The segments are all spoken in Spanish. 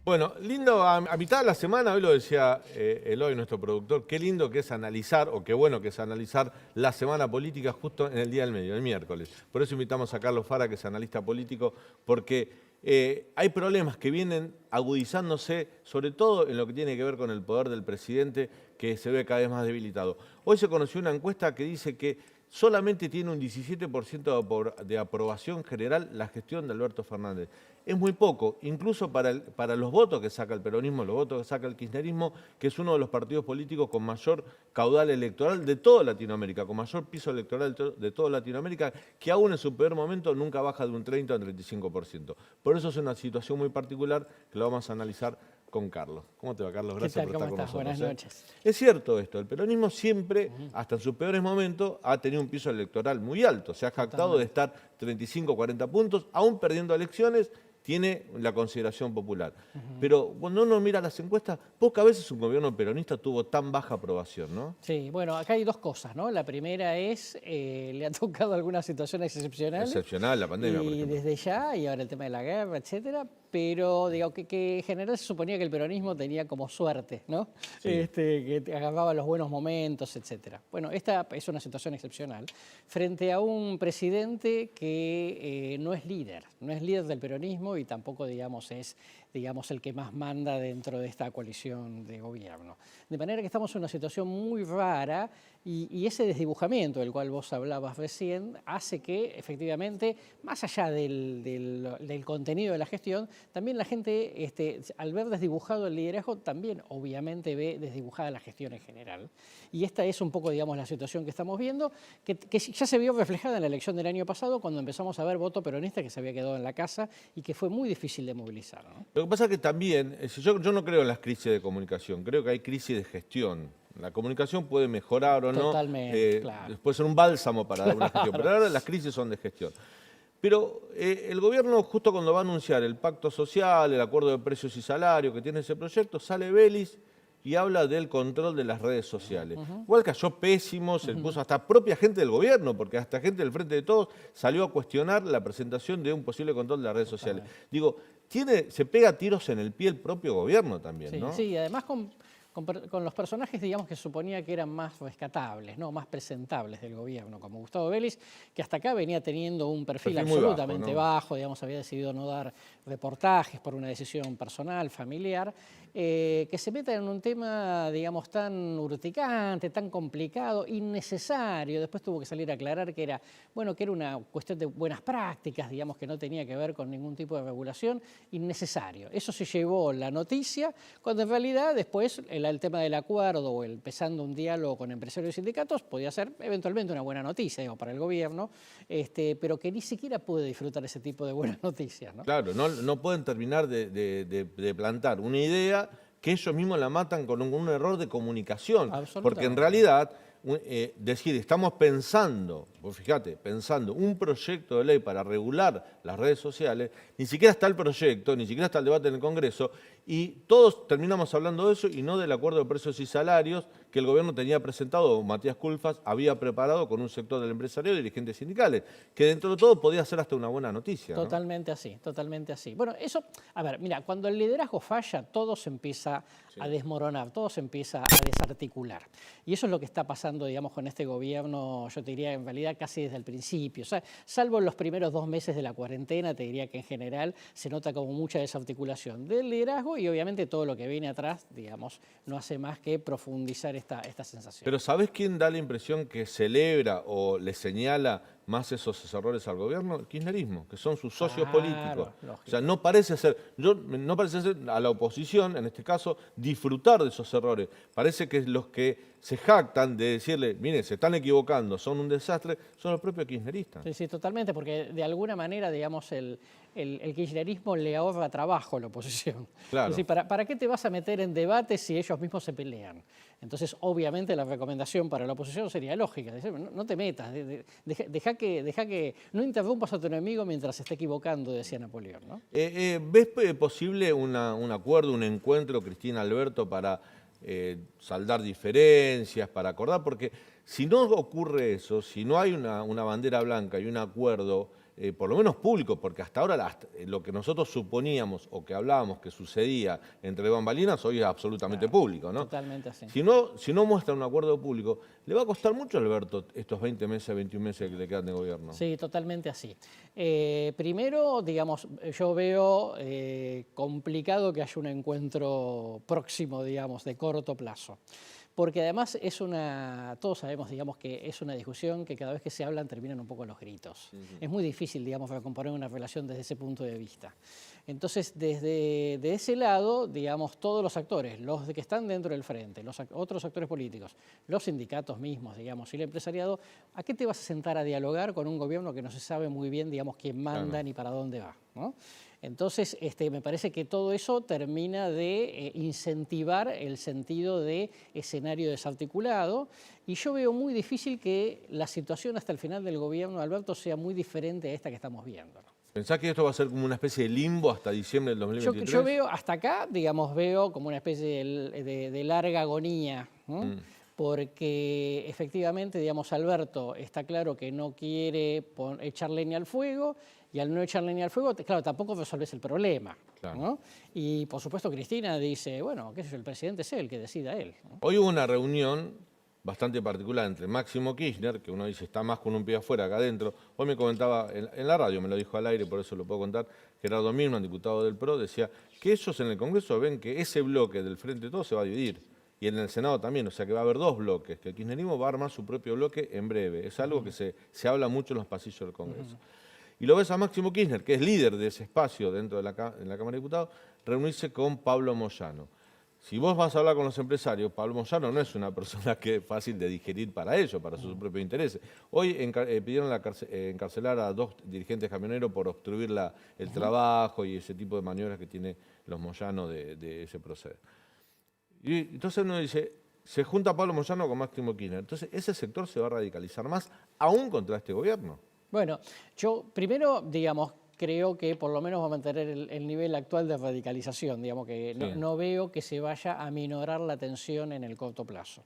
Bueno, lindo, a mitad de la semana, hoy lo decía Eloy, nuestro productor, qué lindo que es analizar, o qué bueno que es analizar la semana política justo en el día del medio, el miércoles. Por eso invitamos a Carlos Fara, que es analista político, porque hay problemas que vienen agudizándose, sobre todo en lo que tiene que ver con el poder del presidente, que se ve cada vez más debilitado. Hoy se conoció una encuesta que dice que solamente tiene un 17% de aprobación general la gestión de Alberto Fernández. Es muy poco, incluso para los votos que saca el peronismo, los votos que saca el kirchnerismo, que es uno de los partidos políticos con mayor caudal electoral de toda Latinoamérica, con mayor piso electoral de toda Latinoamérica, que aún en su peor momento nunca baja de un 30 o un 35%. Por eso es una situación muy particular que lo vamos a analizar con Carlos. ¿Cómo te va, Carlos? Gracias por estar con nosotros. Buenas noches. Es cierto esto, el peronismo siempre, hasta en sus peores momentos, ha tenido un piso electoral muy alto. Se ha jactado de estar 35, 40 puntos, aún perdiendo elecciones, tiene la consideración popular. Pero cuando uno mira las encuestas, pocas veces un gobierno peronista tuvo tan baja aprobación, ¿no? Sí, bueno, acá hay dos cosas, ¿no? La primera es, le ha tocado algunas situaciones excepcionales. Excepcional, la pandemia, por Y ejemplo. desde ya, y ahora el tema de la guerra, etcétera, pero digo que en general se suponía que el peronismo tenía como suerte, ¿no? Sí. Que agarraba los buenos momentos, etcétera. Bueno, esta es una situación excepcional frente a un presidente que no es líder del peronismo y tampoco, digamos, es el que más manda dentro de esta coalición de gobierno. De manera que estamos en una situación muy rara y ese desdibujamiento del cual vos hablabas recién hace que efectivamente, más allá del contenido de la gestión, también la gente, al ver desdibujado el liderazgo, también obviamente ve desdibujada la gestión en general. Y esta es un poco, digamos, la situación que estamos viendo, que ya se vio reflejada en la elección del año pasado, cuando empezamos a ver voto peronista que se había quedado en la casa y que fue muy difícil de movilizar, ¿no? Lo que pasa es que también, yo no creo en las crisis de comunicación, creo que hay crisis de gestión. La comunicación puede mejorar o no, Totalmente, claro. puede ser un bálsamo para dar una gestión, pero ahora las crisis son de gestión. Pero el gobierno, justo cuando va a anunciar el pacto social, el acuerdo de precios y salarios que tiene ese proyecto, sale Vélez y habla del control de las redes sociales. Igual cayó pésimo, se puso hasta propia gente del gobierno, porque hasta gente del Frente de Todos salió a cuestionar la presentación de un posible control de las redes sociales. Digo, se pega tiros en el pie el propio gobierno también, Sí, ¿no? sí, además con los personajes, digamos, que suponía que eran más rescatables, ¿no? Más presentables del gobierno, como Gustavo Vélez, que hasta acá venía teniendo un perfil Perfil muy absolutamente bajo, ¿no? bajo, digamos, había decidido no dar reportajes por una decisión personal, familiar, que se meta en un tema, digamos, tan urticante, tan complicado, innecesario. Después tuvo que salir a aclarar que era una cuestión de buenas prácticas, digamos, que no tenía que ver con ningún tipo de regulación, innecesario. Eso se llevó la noticia, cuando en realidad después el tema del acuerdo o empezando un diálogo con empresarios y sindicatos podía ser eventualmente una buena noticia, digo, para el gobierno, pero que ni siquiera puede disfrutar ese tipo de buenas noticias, ¿no? Claro, no pueden terminar de plantar una idea que ellos mismos la matan con un error de comunicación. Porque en Absolutamente. realidad, decir, estamos pensando, vos fíjate, pensando un proyecto de ley para regular las redes sociales, ni siquiera está el proyecto, ni siquiera está el debate en el Congreso, y todos terminamos hablando de eso y no del acuerdo de precios y salarios que el gobierno tenía presentado, o Matías Culfas había preparado con un sector del empresariado y dirigentes sindicales, que dentro de todo podía ser hasta una buena noticia, ¿no? Totalmente así, totalmente así. Bueno, eso, a ver, mira, cuando el liderazgo falla, todo se empieza a desmoronar, todo se empieza a desarticular. Y eso es lo que está pasando, digamos, con este gobierno, yo te diría, en realidad casi desde el principio. O sea, salvo en los primeros 2 meses de la cuarentena, te diría que en general se nota como mucha desarticulación del liderazgo y obviamente todo lo que viene atrás, digamos, no hace más que profundizar esta sensación. Pero ¿sabés quién da la impresión que celebra o le señala más esos errores al gobierno? El kirchnerismo, que son sus socios políticos. Lógico. O sea, no parece ser a la oposición, en este caso, disfrutar de esos errores. Parece que los que se jactan de decirle, miren, se están equivocando, son un desastre, son los propios kirchneristas. Sí, sí, totalmente, porque de alguna manera, digamos, el kirchnerismo le ahorra trabajo a la oposición. Claro. Es decir, ¿para qué te vas a meter en debate si ellos mismos se pelean? Entonces, obviamente, la recomendación para la oposición sería lógica. Decir, no te metas, deja que no interrumpas a tu enemigo mientras se esté equivocando, decía Napoleón, ¿no? ¿Ves posible un acuerdo, un encuentro, Cristina Alberto, para saldar diferencias, para acordar? Porque si no ocurre eso, si no hay una bandera blanca y un acuerdo por lo menos público, porque hasta ahora lo que nosotros suponíamos o que hablábamos que sucedía entre bambalinas hoy es absolutamente público, ¿no? Totalmente así. Si no muestra un acuerdo público, le va a costar mucho a Alberto estos 20 meses, 21 meses que le quedan de gobierno. Sí, totalmente así. Primero, digamos, yo veo complicado que haya un encuentro próximo, digamos, de corto plazo. Porque además todos sabemos, digamos, que es una discusión que cada vez que se hablan terminan un poco los gritos. Es muy difícil, digamos, componer una relación desde ese punto de vista. Entonces, de ese lado, digamos, todos los actores, los que están dentro del frente, los otros actores políticos, los sindicatos mismos, digamos, y el empresariado, ¿a qué te vas a sentar a dialogar con un gobierno que no se sabe muy bien, digamos, quién manda ni para dónde va, ¿no? Entonces, me parece que todo eso termina de incentivar el sentido de escenario desarticulado, y yo veo muy difícil que la situación hasta el final del gobierno de Alberto sea muy diferente a esta que estamos viendo, ¿no? ¿Pensás que esto va a ser como una especie de limbo hasta diciembre del 2023? Yo veo, hasta acá, digamos, veo como una especie de larga agonía, ¿no? Porque efectivamente, digamos, Alberto está claro que no quiere echar leña al fuego, y al no echar leña al fuego, claro, tampoco resolves el problema, Claro. ¿no? Y por supuesto Cristina dice, bueno, qué sé yo, el presidente es él, que decida él, ¿no? Hoy hubo una reunión bastante particular entre Máximo Kirchner, que uno dice está más con un pie afuera que adentro. Hoy me comentaba en la radio, me lo dijo al aire, por eso lo puedo contar, Gerardo Milman, diputado del PRO, decía que ellos en el Congreso ven que ese bloque del Frente de Todos se va a dividir. Y en el Senado también, o sea que va a haber dos bloques, que el kirchnerismo va a armar su propio bloque en breve. Es algo que se habla mucho en los pasillos del Congreso. Y lo ves a Máximo Kirchner, que es líder de ese espacio dentro de en la Cámara de Diputados, reunirse con Pablo Moyano. Si vos vas a hablar con los empresarios, Pablo Moyano no es una persona que es fácil de digerir para ellos, para sus propios intereses. Hoy pidieron encarcelar a 2 dirigentes camioneros por obstruir el trabajo y ese tipo de maniobras que tiene los Moyano de ese proceder. Y entonces uno dice, se junta Pablo Moyano con Máximo Kirchner. Entonces ese sector se va a radicalizar más, aún contra este gobierno. Bueno, yo primero, digamos, creo que por lo menos va a mantener el nivel actual de radicalización, digamos que no veo que se vaya a minorar la tensión en el corto plazo.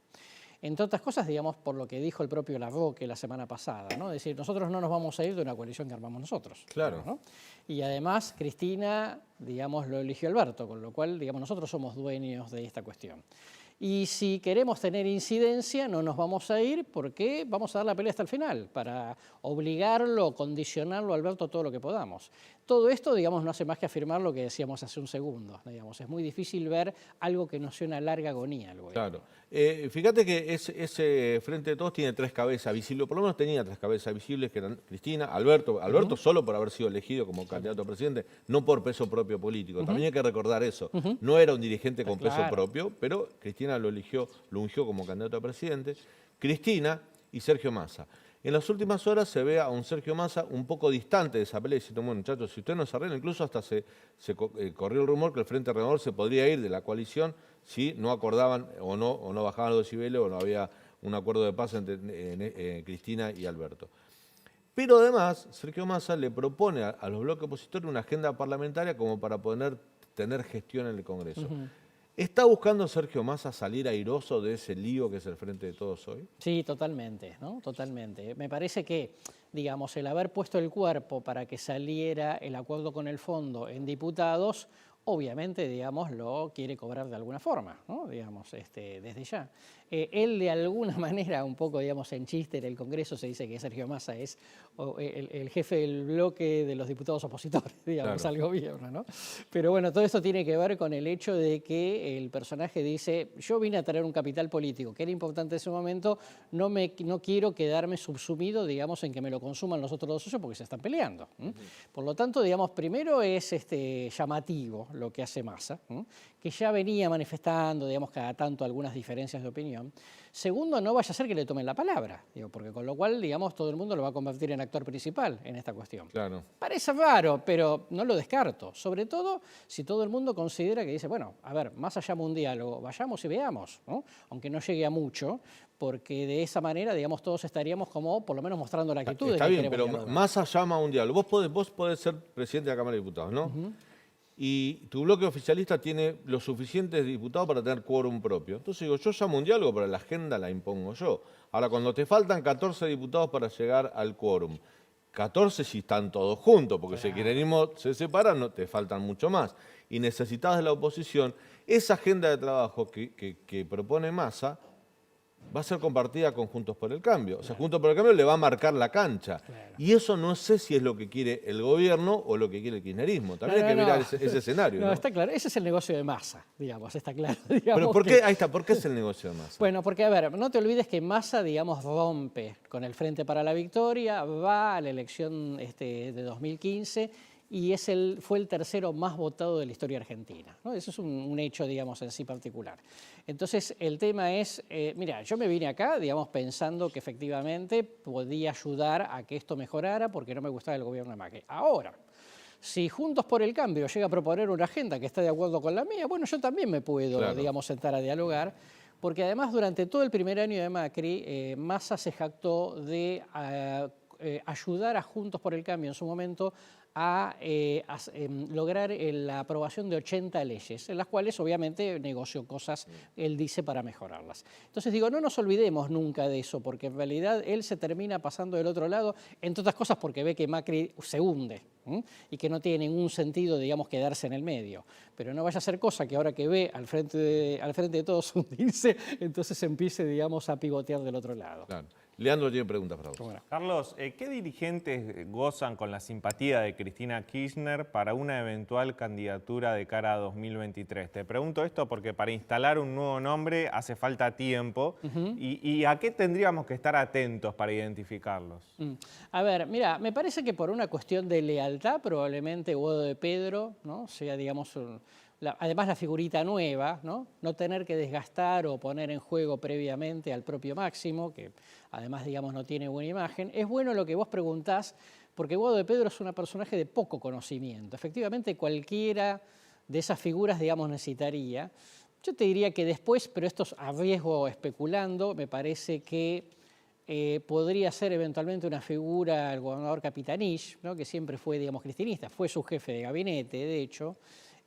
Entre otras cosas, digamos, por lo que dijo el propio Larroque la semana pasada, ¿no? Es decir, nosotros no nos vamos a ir de una coalición que armamos nosotros. Claro. ¿No? Y además, Cristina, digamos, lo eligió Alberto, con lo cual, digamos, nosotros somos dueños de esta cuestión. Y si queremos tener incidencia, no nos vamos a ir porque vamos a dar la pelea hasta el final, para obligarlo, condicionarlo a Alberto todo lo que podamos. Todo esto, digamos, no hace más que afirmar lo que decíamos hace un segundo. Digamos, es muy difícil ver algo que no sea una larga agonía. Claro. Fíjate que ese Frente de Todos tiene 3 cabezas visibles, por lo menos tenía 3 cabezas visibles, que eran Cristina, Alberto solo por haber sido elegido como candidato a presidente, no por peso propio político. También hay que recordar eso. No era un dirigente con peso propio, pero Cristina lo ungió como candidato a presidente. Cristina y Sergio Massa. En las últimas horas se ve a un Sergio Massa un poco distante de esa pelea, diciendo, bueno, muchachos, si ustedes no se arreglan, incluso hasta se corrió el rumor que el Frente Renovador se podría ir de la coalición si no acordaban o no bajaban los decibeles o no había un acuerdo de paz entre Cristina y Alberto. Pero además, Sergio Massa le propone a los bloques opositores una agenda parlamentaria como para poder tener gestión en el Congreso. ¿Está buscando Sergio Massa salir airoso de ese lío que es el Frente de Todos hoy? Sí, totalmente, ¿no? Totalmente. Me parece que, digamos, el haber puesto el cuerpo para que saliera el acuerdo con el fondo en diputados, obviamente, digamos, lo quiere cobrar de alguna forma, ¿no? Digamos, desde ya. Él de alguna manera, un poco, digamos, en chiste en el Congreso se dice que Sergio Massa es el jefe del bloque de los diputados opositores, digamos, al gobierno, ¿no? Pero bueno, todo esto tiene que ver con el hecho de que el personaje dice, yo vine a traer un capital político, que era importante en ese momento, no quiero quedarme subsumido, digamos, en que me lo consuman los otros 2 socios porque se están peleando. Por lo tanto, digamos, primero es llamativo lo que hace Massa, que ya venía manifestando, digamos, cada tanto algunas diferencias de opinión. Segundo, no vaya a ser que le tomen la palabra, porque con lo cual, digamos, todo el mundo lo va a convertir en actor principal en esta cuestión. Claro. Parece raro, pero no lo descarto. Sobre todo si todo el mundo considera que dice, bueno, a ver, más allá de un diálogo, vayamos y veamos, ¿no? Aunque no llegue a mucho, porque de esa manera, digamos, todos estaríamos como, por lo menos, mostrando la actitud. Está bien, pero Massa llama a un diálogo. Vos podés ser presidente de la Cámara de Diputados, ¿no? Y tu bloque oficialista tiene los suficientes diputados para tener quórum propio. Entonces digo, yo llamo un diálogo, pero la agenda la impongo yo. Ahora, cuando te faltan 14 diputados para llegar al quórum, 14 si están todos juntos, porque si el kirchnerismo se separa, no, te faltan mucho más. Y necesitas de la oposición, esa agenda de trabajo que propone Massa va a ser compartida con Juntos por el Cambio. O sea, Juntos por el Cambio le va a marcar la cancha. Y eso no sé si es lo que quiere el gobierno o lo que quiere el kirchnerismo. También hay que mirar ese escenario. No, ¿no? está claro. Ese es el negocio de Massa, digamos, está claro. Pero ¿por qué? Ahí está, ¿por qué es el negocio de Massa? Bueno, porque, a ver, no te olvides que Massa, digamos, rompe con el Frente para la Victoria, va a la elección de 2015 y fue el tercero más votado de la historia argentina, ¿no? Eso es un hecho, digamos, en sí particular. Entonces, el tema es, mira, yo me vine acá, digamos, pensando que efectivamente podía ayudar a que esto mejorara porque no me gustaba el gobierno de Macri. Ahora, si Juntos por el Cambio llega a proponer una agenda que está de acuerdo con la mía, bueno, yo también me puedo, digamos, sentar a dialogar, porque además durante todo el primer año de Macri, Massa se jactó de ayudar a Juntos por el Cambio en su momento a lograr la aprobación de 80 leyes, en las cuales obviamente negoció cosas, él dice, para mejorarlas. Entonces digo, no nos olvidemos nunca de eso, porque en realidad él se termina pasando del otro lado, entre otras cosas porque ve que Macri se hunde y que no tiene ningún sentido, digamos, quedarse en el medio. Pero no vaya a ser cosa que ahora que ve al frente de todos hundirse, entonces empiece, digamos, a pivotear del otro lado. Claro. Leandro tiene preguntas para vos. Bueno. Carlos, ¿qué dirigentes gozan con la simpatía de Cristina Kirchner para una eventual candidatura de cara a 2023? Te pregunto esto porque para instalar un nuevo nombre hace falta tiempo. ¿Y a qué tendríamos que estar atentos para identificarlos? A ver, mira, me parece que por una cuestión de lealtad probablemente Guado de Pedro, ¿no? Sea, digamos, además la figurita nueva, ¿no? No tener que desgastar o poner en juego previamente al propio Máximo, que además, digamos, no tiene buena imagen. Es bueno lo que vos preguntás, porque Guado de Pedro es un personaje de poco conocimiento. Efectivamente, cualquiera de esas figuras, digamos, necesitaría. Yo te diría que después, pero esto es a riesgo especulando, me parece que podría ser eventualmente una figura el gobernador Capitanich, ¿no? Que siempre fue, digamos, cristinista, fue su jefe de gabinete, de hecho.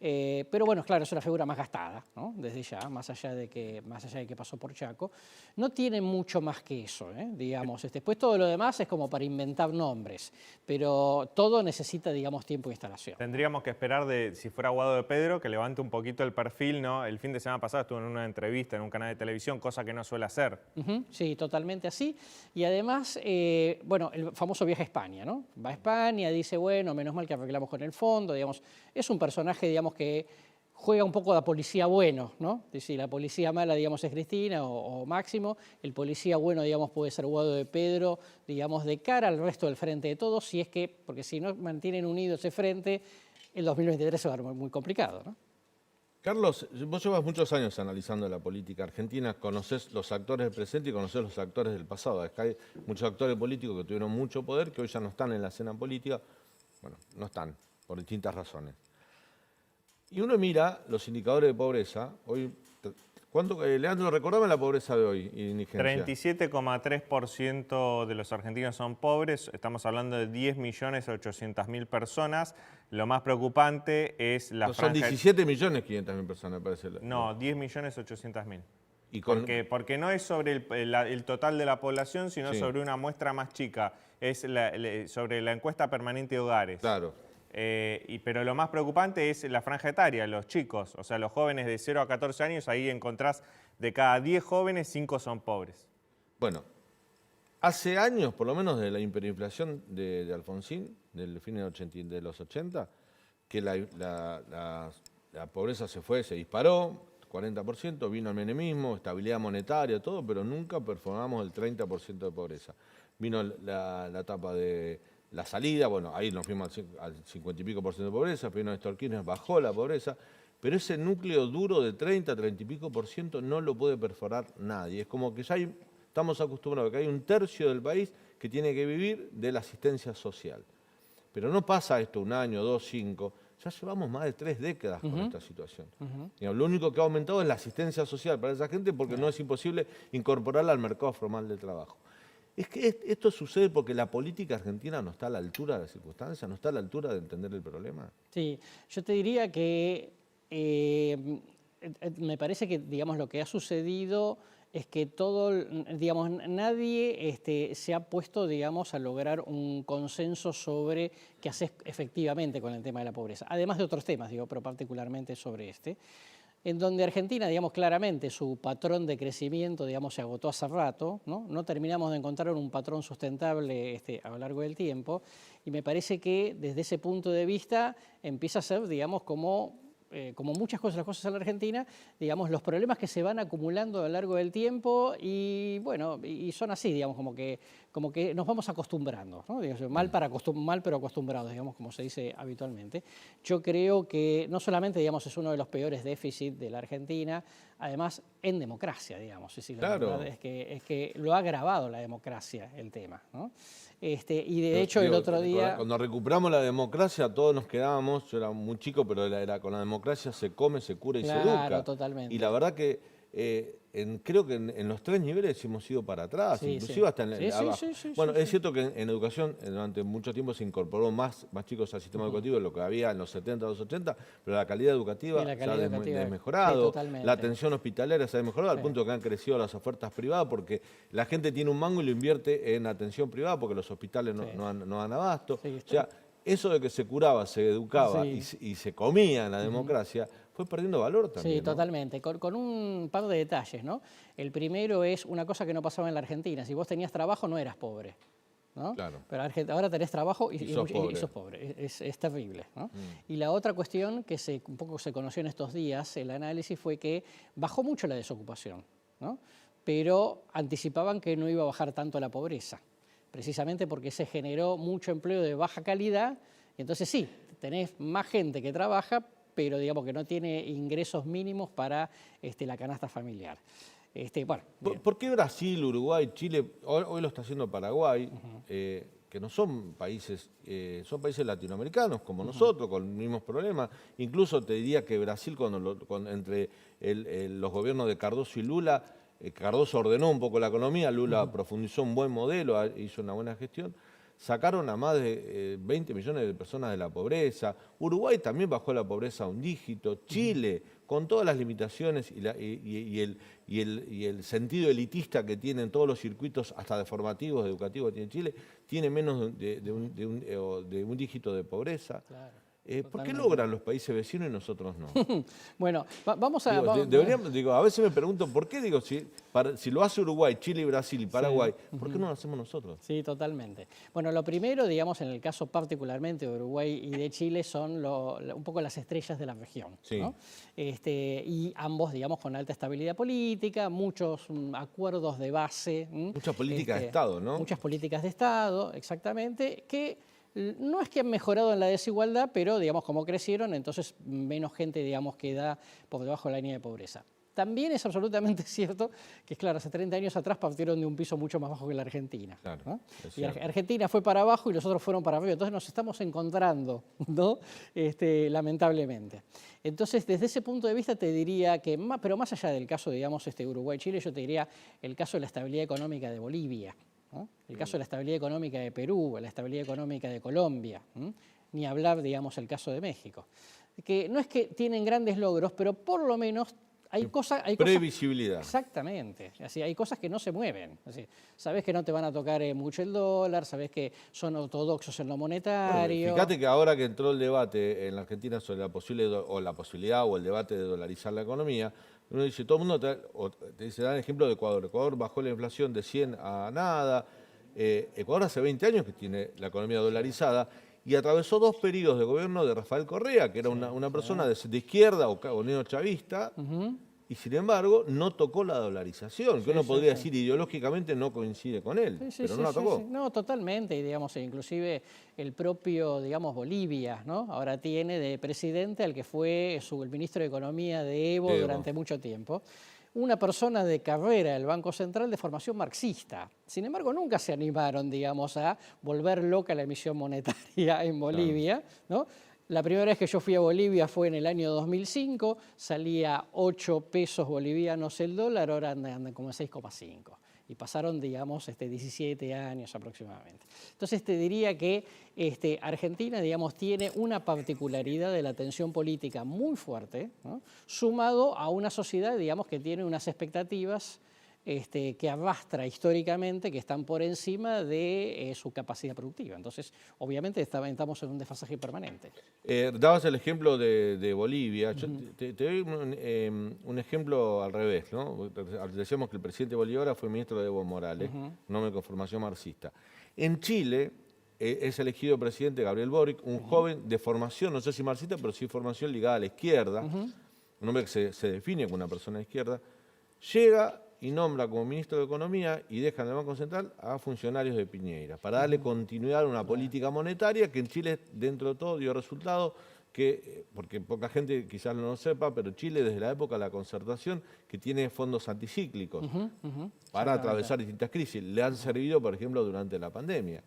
Pero bueno, claro, es una figura más gastada, ¿no? Desde ya, más allá de que pasó por Chaco. No tiene mucho más que eso, digamos. Después todo lo demás es como para inventar nombres, pero todo necesita, digamos, tiempo de instalación. Tendríamos que esperar, si fuera Guado de Pedro, que levante un poquito el perfil, ¿no? El fin de semana pasado estuvo en una entrevista en un canal de televisión, cosa que no suele hacer. Sí, totalmente así. Y además, bueno, el famoso viaje a España, ¿no? Va a España, dice, bueno, menos mal que arreglamos con el fondo, digamos. Es un personaje, digamos, que juega un poco de policía bueno, ¿no? Es decir, la policía mala, digamos, es Cristina o Máximo, el policía bueno, digamos, puede ser Guado de Pedro, digamos, de cara al resto del Frente de Todos, si es que, porque si no mantienen unido ese frente, el 2023 se va a ver muy complicado, ¿no? Carlos, vos llevas muchos años analizando la política argentina, conocés los actores del presente y conocés los actores del pasado. Es que hay muchos actores políticos que tuvieron mucho poder, que hoy ya no están en la escena política, bueno, no están, por distintas razones. Y uno mira los indicadores de pobreza, hoy, Leandro, recordame la pobreza de hoy, indigencia. 37,3% de los argentinos son pobres, estamos hablando de 10.800.000 personas. Lo más preocupante es la franja... Son 17.500.000 personas, me parece. No, 10.800.000. Y porque no es sobre el total de la población, sino sobre una muestra más chica. Es sobre la encuesta permanente de hogares. Claro. Pero lo más preocupante es la franja etaria, los chicos, o sea, los jóvenes de 0 a 14 años, ahí encontrás de cada 10 jóvenes, 5 son pobres. Bueno, hace años, por lo menos de la hiperinflación de Alfonsín, del fin de los 80, que la pobreza se disparó, 40%, vino el menemismo, estabilidad monetaria, todo, pero nunca performamos el 30% de pobreza. Vino la etapa de la salida, bueno, ahí nos fuimos al 50 y pico por ciento de pobreza, vino Néstor Kirchner, bajó la pobreza, pero ese núcleo duro de 30 y pico por ciento no lo puede perforar nadie. Es como que ya estamos acostumbrados a que hay un tercio del país que tiene que vivir de la asistencia social. Pero no pasa esto 1 año, 2, 5, ya llevamos más de 3 décadas con esta situación. Lo único que ha aumentado es la asistencia social para esa gente porque no es imposible incorporarla al mercado formal del trabajo. Es que esto sucede porque la política argentina no está a la altura de las circunstancias, no está a la altura de entender el problema. Sí, yo te diría que me parece que, digamos, lo que ha sucedido es que digamos, nadie se ha puesto, digamos, a lograr un consenso sobre qué hacer efectivamente con el tema de la pobreza. Además de otros temas, digo, pero particularmente sobre este. En donde Argentina, digamos, claramente su patrón de crecimiento, digamos, se agotó hace rato, ¿no? No terminamos de encontrar un patrón sustentable a lo largo del tiempo, y me parece que desde ese punto de vista empieza a ser, digamos, como muchas cosas, las cosas en la Argentina, digamos, los problemas que se van acumulando a lo largo del tiempo y, bueno, y son así, digamos, como que nos vamos acostumbrando, ¿no? Digamos, mal pero acostumbrados, digamos, como se dice habitualmente. Yo creo que no solamente, digamos, es uno de los peores déficits de la Argentina, además en democracia, digamos, es decir, la verdad es que lo ha agravado la democracia el tema, ¿no? Y de hecho el otro día... Cuando recuperamos la democracia todos nos quedábamos, yo era muy chico, pero era con la democracia se come, se cura y se educa. Claro, totalmente. Y la verdad que creo que en los 3 niveles hemos ido para atrás, Sí, inclusive sí. hasta en abajo. Bueno, Sí. es cierto que en educación durante mucho tiempo se incorporó más chicos al sistema educativo de lo que había en los 70, los 80, pero la calidad educativa Sí, la se ha calidad educativa, desmejorado, sí, totalmente. la atención hospitalaria se ha mejorado al punto que han crecido las ofertas privadas porque la gente tiene un mango y lo invierte en atención privada porque los hospitales no dan abasto. Sí, O sea, eso de que se curaba, se educaba Sí. y se comía en la democracia fue perdiendo valor también. Sí, ¿no? totalmente, con un par de detalles, ¿no? El primero es una cosa que no pasaba en la Argentina, si vos tenías trabajo no eras pobre, ¿no? Claro. Pero ahora tenés trabajo y sos pobre. sos pobre, es terrible, ¿no? Y la otra cuestión que un poco se conoció en estos días, el análisis fue que bajó mucho la desocupación, ¿no? Pero anticipaban que no iba a bajar tanto la pobreza, precisamente porque se generó mucho empleo de baja calidad, y entonces sí, tenés más gente que trabaja, pero digamos que no tiene ingresos mínimos para la canasta familiar. Bueno, ¿Por qué Brasil, Uruguay, Chile, hoy lo está haciendo Paraguay, que no son países latinoamericanos como nosotros, con los mismos problemas? Incluso te diría que Brasil, entre los gobiernos de Cardoso y Lula, Cardoso ordenó un poco la economía, Lula profundizó un buen modelo, hizo una buena gestión. Sacaron a más de 20 millones de personas de la pobreza. Uruguay también bajó la pobreza a un dígito. Chile, con todas las limitaciones y el sentido elitista que tienen todos los circuitos, hasta de formativos, educativos que tiene Chile, tiene menos de un dígito de pobreza. claro. ¿Por qué logran los países vecinos y nosotros no? Bueno, vamos a... A veces me pregunto, ¿por qué si lo hace Uruguay, Chile, Brasil y Paraguay, ¿por qué no lo hacemos nosotros? Sí, totalmente. Bueno, lo primero, digamos, en el caso particularmente de Uruguay y de Chile, son un poco las estrellas de la región, Sí. ¿no? Y ambos, digamos, con alta estabilidad política, muchos acuerdos de base. Muchas políticas de Estado, ¿no? Muchas políticas de Estado, exactamente, que no es que han mejorado en la desigualdad, pero, digamos, como crecieron, entonces menos gente, digamos, queda por debajo de la línea de pobreza. También es absolutamente cierto que, claro, hace 30 años atrás partieron de un piso mucho más bajo que la Argentina, Claro, ¿no? es Y cierto. Argentina fue para abajo y los otros fueron para arriba. Entonces nos estamos encontrando, ¿no? Lamentablemente. Entonces, desde ese punto de vista te diría que, pero más allá del caso, digamos, Uruguay-Chile, yo te diría el caso de la estabilidad económica de Bolivia, ¿no? El caso de la estabilidad económica de Perú, la estabilidad económica de Colombia, ni hablar, digamos, el caso de México. Que no es que tienen grandes logros, pero por lo menos hay cosas... Previsibilidad. Exactamente. Así, hay cosas que no se mueven. Así, sabes que no te van a tocar mucho el dólar, sabes que son ortodoxos en lo monetario. Fíjate que ahora que entró el debate en la Argentina sobre la posibilidad o el debate de dolarizar la economía, uno dice, todo el mundo te dice, dan el ejemplo de Ecuador. Ecuador bajó la inflación de 100 a nada. Ecuador hace 20 años que tiene la economía dolarizada y atravesó 2 periodos de gobierno de Rafael Correa, que era una persona de izquierda o neochavista, y sin embargo no tocó la dolarización, que uno podría decir ideológicamente no coincide con él, pero no la tocó. No, totalmente, y digamos, inclusive el propio, digamos, Bolivia, ¿no? Ahora tiene de presidente al que fue el ministro de Economía de Evo durante mucho tiempo. Una persona de carrera del Banco Central de formación marxista. Sin embargo, nunca se animaron, digamos, a volver loca la emisión monetaria en Bolivia, ¿no? La primera vez que yo fui a Bolivia fue en el año 2005, salía 8 pesos bolivianos el dólar, ahora andan como en 6,5. Y pasaron, digamos, 17 años aproximadamente. Entonces te diría que Argentina, digamos, tiene una particularidad de la tensión política muy fuerte, ¿no? Sumado a una sociedad, digamos, que tiene unas expectativas que arrastra históricamente, que están por encima de su capacidad productiva. Entonces, obviamente estamos en un desfasaje permanente. Dabas el ejemplo de Bolivia. Yo te doy un ejemplo al revés, ¿no? Decíamos que el presidente Bolívar fue ministro de Evo Morales, un hombre con formación marxista. En Chile es elegido presidente Gabriel Boric, un joven de formación, no sé si marxista, pero sí formación ligada a la izquierda, un hombre que se define como una persona de izquierda, llega y nombra como ministro de Economía y deja en el Banco Central a funcionarios de Piñera, para darle continuidad a una política monetaria que en Chile, dentro de todo, dio resultado, porque poca gente quizás no lo sepa, pero Chile desde la época de la Concertación, que tiene fondos anticíclicos para atravesar distintas crisis, le han servido, por ejemplo, durante la pandemia.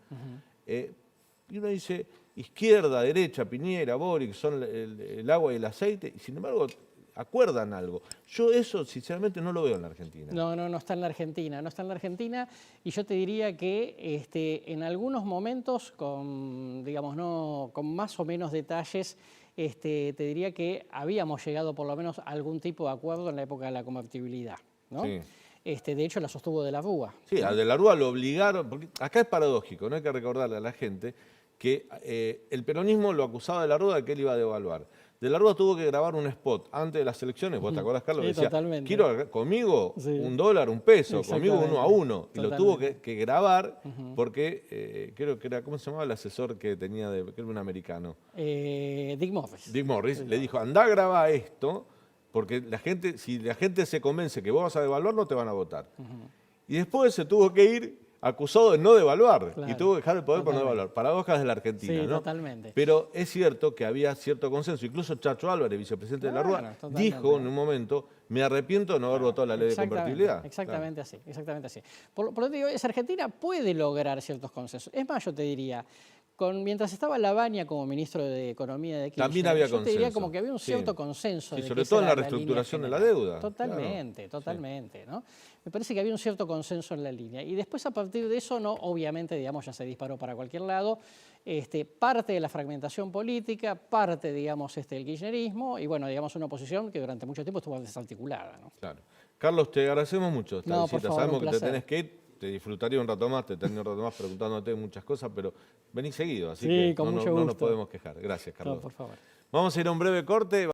Y uno dice, izquierda, derecha, Piñera, Boric, son el agua y el aceite, y sin embargo acuerdan algo. Yo eso, sinceramente, no lo veo en la Argentina. No está en la Argentina. No está en la Argentina, y yo te diría que en algunos momentos, digamos, con más o menos detalles, te diría que habíamos llegado por lo menos a algún tipo de acuerdo en la época de la convertibilidad, ¿no? Sí. De hecho, la sostuvo De la Rúa. Sí, a De la Rúa lo obligaron, porque acá es paradójico, no hay que recordarle a la gente que el peronismo lo acusaba de La Rúa de que él iba a devaluar. De la Rúa tuvo que grabar un spot antes de las elecciones, ¿vos te acordás, Carlos? Sí, Que decía, totalmente. quiero conmigo Sí. $1, un peso, conmigo 1 a 1. Y lo tuvo Totalmente. que grabar porque creo que era, ¿cómo se llamaba el asesor que tenía, que era un americano? Dick Morris. Dick Morris le dijo, andá a grabar esto, porque si la gente se convence que vos vas a devaluar, no te van a votar. Y después se tuvo que ir acusado de no devaluar, Claro, y tuvo que dejar el poder por no totalmente. devaluar. Paradojas de la Argentina, Sí, ¿no? totalmente. Pero es cierto que había cierto consenso. Incluso Chacho Álvarez, vicepresidente de la Rúa, totalmente. dijo en un momento, me arrepiento de no haber votado la ley de convertibilidad. Exactamente así, exactamente así. Por lo que digo, Argentina puede lograr ciertos consensos. Es más, yo te diría, mientras estaba Lavagna como ministro de Economía de Kirchner, También había yo te diría consenso, como que había un cierto sí. consenso. Sí, de sobre que todo esa en la era línea reestructuración de la general. deuda. Totalmente, Claro, totalmente, ¿no? Me parece que había un cierto consenso en la línea. Y después, a partir de eso, no, obviamente, digamos, ya se disparó para cualquier lado. Parte de la fragmentación política, parte, digamos, del kirchnerismo, y bueno, digamos, una oposición que durante mucho tiempo estuvo desarticulada, ¿no? Claro. Carlos, te agradecemos mucho esta No, por visita. favor, Sabemos un que te placer. tenés que ir. Te disfrutaría un rato más, te tendría un rato más preguntándote muchas cosas, pero venís seguido, así Sí, que con mucho no nos gusto. podemos quejar. Gracias, Carlos. No, por favor. Vamos a ir a un breve corte.